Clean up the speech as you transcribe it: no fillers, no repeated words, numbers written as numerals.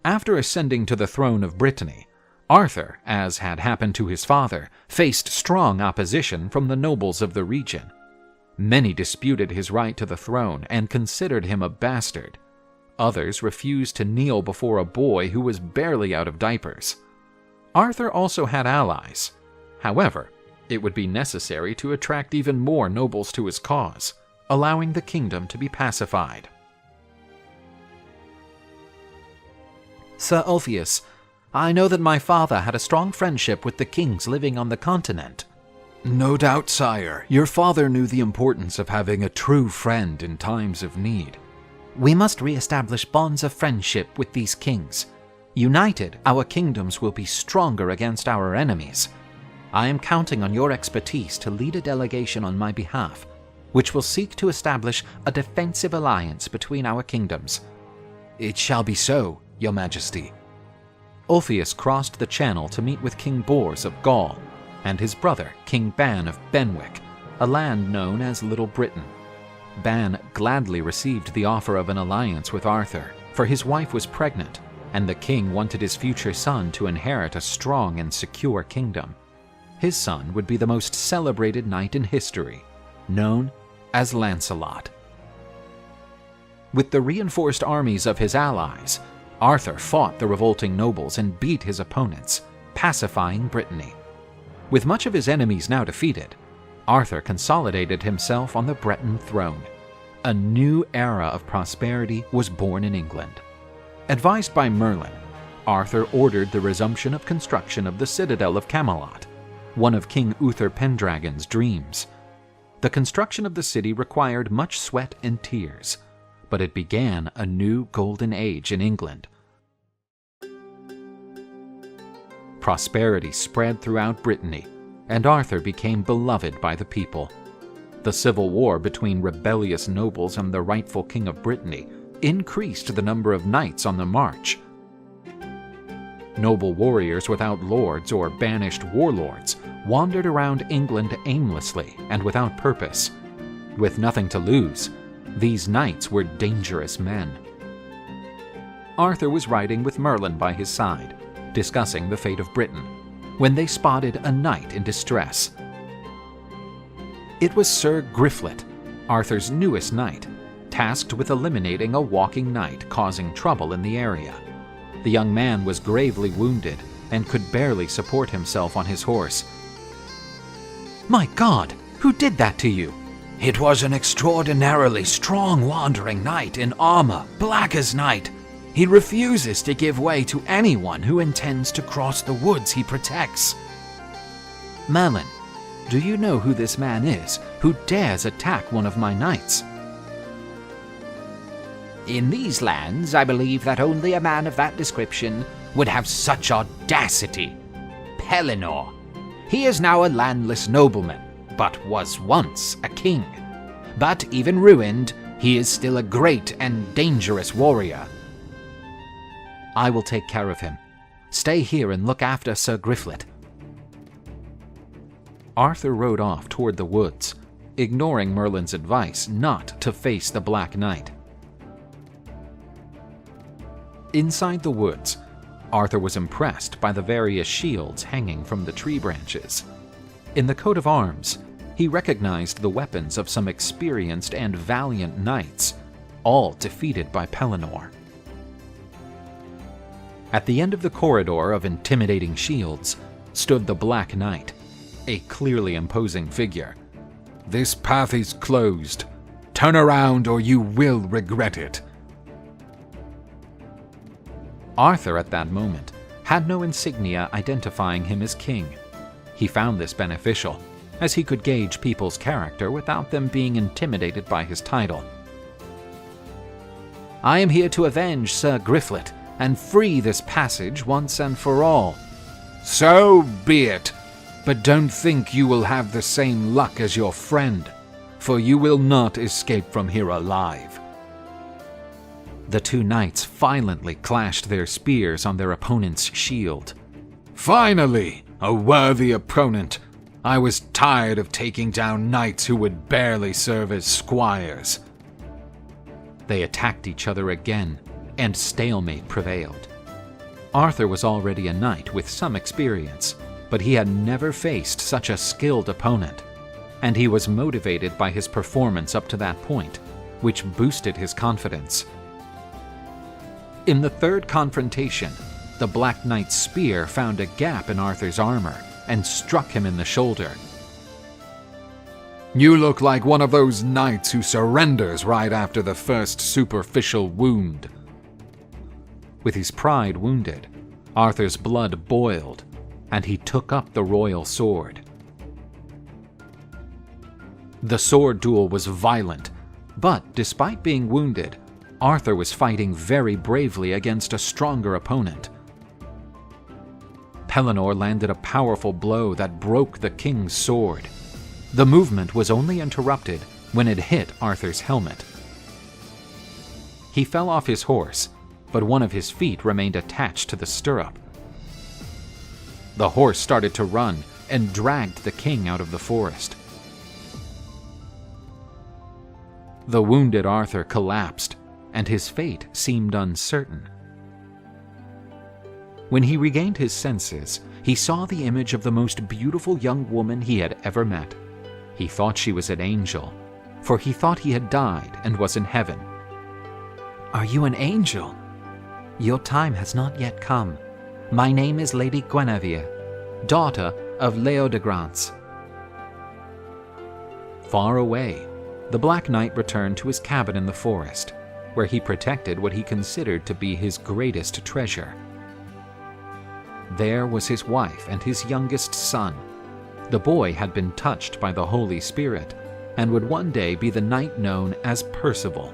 After ascending to the throne of Brittany, Arthur, as had happened to his father, faced strong opposition from the nobles of the region. Many disputed his right to the throne and considered him a bastard. Others refused to kneel before a boy who was barely out of diapers. Arthur also had allies. However, it would be necessary to attract even more nobles to his cause, allowing the kingdom to be pacified. Sir Ulfius, I know that my father had a strong friendship with the kings living on the continent. No doubt, sire. Your father knew the importance of having a true friend in times of need. We must re-establish bonds of friendship with these kings. United, our kingdoms will be stronger against our enemies. I am counting on your expertise to lead a delegation on my behalf, which will seek to establish a defensive alliance between our kingdoms. It shall be so, Your Majesty. Ulfius crossed the channel to meet with King Bors of Gaul and his brother, King Ban of Benwick, a land known as Little Britain. Ban gladly received the offer of an alliance with Arthur, for his wife was pregnant, and the king wanted his future son to inherit a strong and secure kingdom. His son would be the most celebrated knight in history, known as Lancelot. With the reinforced armies of his allies, Arthur fought the revolting nobles and beat his opponents, pacifying Brittany. With much of his enemies now defeated, Arthur consolidated himself on the Breton throne. A new era of prosperity was born in England. Advised by Merlin, Arthur ordered the resumption of construction of the citadel of Camelot, one of King Uther Pendragon's dreams. The construction of the city required much sweat and tears, but it began a new golden age in England. Prosperity spread throughout Brittany, and Arthur became beloved by the people. The civil war between rebellious nobles and the rightful king of Brittany increased the number of knights on the march. Noble warriors without lords or banished warlords wandered around England aimlessly and without purpose. With nothing to lose, these knights were dangerous men. Arthur was riding with Merlin by his side, discussing the fate of Britain, when they spotted a knight in distress. It was Sir Griflet, Arthur's newest knight, tasked with eliminating a walking knight causing trouble in the area. The young man was gravely wounded and could barely support himself on his horse. "My God, who did that to you?" It was an extraordinarily strong wandering knight in armor, black as night. He refuses to give way to anyone who intends to cross the woods he protects. Merlin, do you know who this man is who dares attack one of my knights? In these lands, I believe that only a man of that description would have such audacity. Pellinor. He is now a landless nobleman, but was once a king. But even ruined, he is still a great and dangerous warrior. I will take care of him. Stay here and look after Sir Griflet. Arthur rode off toward the woods, ignoring Merlin's advice not to face the Black Knight. Inside the woods, Arthur was impressed by the various shields hanging from the tree branches. In the coat of arms, he recognized the weapons of some experienced and valiant knights, all defeated by Pellinor. At the end of the corridor of intimidating shields stood the Black Knight, a clearly imposing figure. This path is closed. Turn around or you will regret it. Arthur, at that moment, had no insignia identifying him as king. He found this beneficial, as he could gauge people's character without them being intimidated by his title. I am here to avenge Sir Griflet and free this passage once and for all. So be it, but don't think you will have the same luck as your friend, for you will not escape from here alive. The two knights violently clashed their spears on their opponent's shield. Finally, a worthy opponent. I was tired of taking down knights who would barely serve as squires. They attacked each other again, and stalemate prevailed. Arthur was already a knight with some experience, but he had never faced such a skilled opponent, and he was motivated by his performance up to that point, which boosted his confidence. In the third confrontation, the Black Knight's spear found a gap in Arthur's armor and struck him in the shoulder. You look like one of those knights who surrenders right after the first superficial wound. With his pride wounded, Arthur's blood boiled, and he took up the royal sword. The sword duel was violent, but despite being wounded, Arthur was fighting very bravely against a stronger opponent. Pellinor landed a powerful blow that broke the king's sword. The movement was only interrupted when it hit Arthur's helmet. He fell off his horse, but one of his feet remained attached to the stirrup. The horse started to run and dragged the king out of the forest. The wounded Arthur collapsed, and his fate seemed uncertain. When he regained his senses, he saw the image of the most beautiful young woman he had ever met. He thought she was an angel, for he thought he had died and was in heaven. Are you an angel? Your time has not yet come. My name is Lady Guinevere, daughter of Leodegrance. Far away, the Black Knight returned to his cabin in the forest, where he protected what he considered to be his greatest treasure. There was his wife and his youngest son. The boy had been touched by the Holy Spirit and would one day be the knight known as Percival.